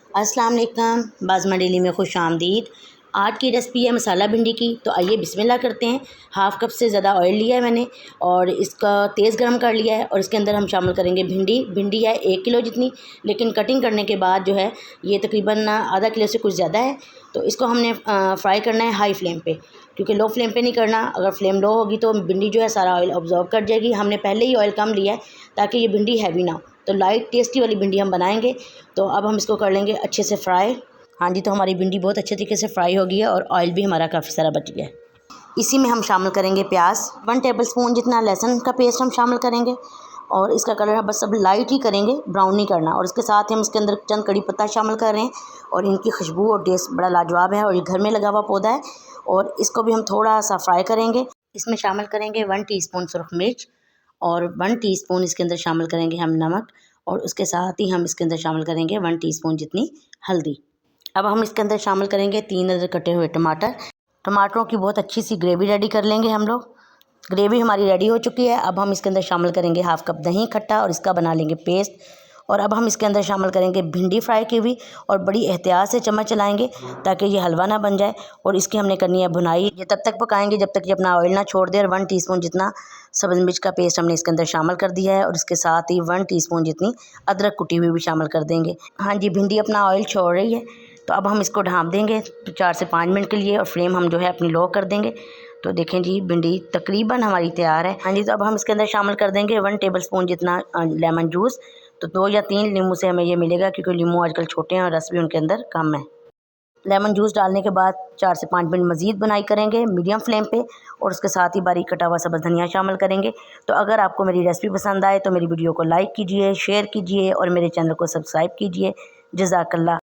अस्सलाम वालेकुम, बाज़मा डेली में खुश आमदीद। आज की रेसिपी है मसाला भिंडी की। तो आइए बिस्मिल्लाह करते हैं। हाफ़ कप से ज़्यादा ऑयल लिया है मैंने और इसका तेज़ गरम कर लिया है और इसके अंदर हम शामिल करेंगे भिंडी है 1 किलो जितनी, लेकिन कटिंग करने के बाद जो है ये तकरीबन आधा किलो से कुछ ज़्यादा है। तो इसको हमने फ्राई करना है हाई फ्लेम पे, क्योंकि लो फ्लेम पे नहीं करना। अगर फ्लेम लो होगी तो भिंडी जो है सारा ऑयल ऑब्जॉर्व कर जाएगी। हमने पहले ही ऑयल कम लिया है ताकि ये भिंडी हैवी ना हो। तो लाइट टेस्टी वाली भिंडी हम बनाएंगे। तो अब हम इसको कर लेंगे अच्छे से फ्राई। हाँ जी, तो हमारी भिंडी बहुत अच्छे तरीके से फ्राई हो गई है और ऑयल भी हमारा काफ़ी सारा बच गया है। इसी में हम शामिल करेंगे प्याज, 1 टेबलस्पून जितना लहसुन का पेस्ट हम शामिल करेंगे और इसका कलर बस अब लाइट ही करेंगे, ब्राउन नहीं करना। और इसके साथ ही हम इसके अंदर चंद कड़ी पत्ता शामिल कर रहे हैं और इनकी खुशबू और टेस्ट बड़ा लाजवाब है और ये घर में लगा हुआ पौधा है। और इसको भी हम थोड़ा सा फ्राई करेंगे। इसमें शामिल करेंगे 1 टीस्पून सुरख मिर्च और 1 टीस्पून इसके अंदर शामिल करेंगे हम नमक और उसके साथ ही हम इसके अंदर शामिल करेंगे 1 टीस्पून जितनी हल्दी। अब हम इसके अंदर शामिल करेंगे 3 अदर कटे हुए टमाटर। टमाटरों की बहुत अच्छी सी ग्रेवी रेडी कर लेंगे हम लोग। ग्रेवी हमारी रेडी हो चुकी है। अब हम इसके अंदर शामिल करेंगे हाफ़ कप दही खट्टा और इसका बना लेंगे पेस्ट। और अब हम इसके अंदर शामिल करेंगे भिंडी फ्राई की हुई और बड़ी एहतियात से चम्मच चलाएंगे ताकि ये हलवा ना बन जाए। और इसकी हमने करनी है भुनाई। ये तब तक पकाएंगे जब तक ये अपना ऑयल ना छोड़ दे। और 1 टीस्पून जितना सब्ज़ मिर्च का पेस्ट हमने इसके अंदर शामिल कर दिया है और इसके साथ ही 1 टीस्पून जितनी अदरक कुटी हुई भी शामिल कर देंगे। हाँ जी, भिंडी अपना ऑयल छोड़ रही है तो अब हम इसको ढाँप देंगे 4 से 5 मिनट के लिए और फ्लेम हम जो है अपनी लो कर देंगे। तो देखें जी, भिंडी तकरीबन हमारी तैयार है। हाँ जी, तो अब हम इसके अंदर शामिल कर देंगे 1 टेबलस्पून जितना लेमन जूस। तो 2 या 3 नींबू से हमें ये मिलेगा, क्योंकि नींबू आजकल छोटे हैं और रस भी उनके अंदर कम है। लेमन जूस डालने के बाद 4 से 5 मिनट मज़ीद बुनाई करेंगे मीडियम फ्लेम पे और उसके साथ ही बारीक कटा हुआ सब्ज़ धनिया शामिल करेंगे। तो अगर आपको मेरी रेसिपी पसंद आए तो मेरी वीडियो को लाइक कीजिए, शेयर कीजिए और मेरे चैनल को सब्सक्राइब कीजिए। जज़ाकल्लाह।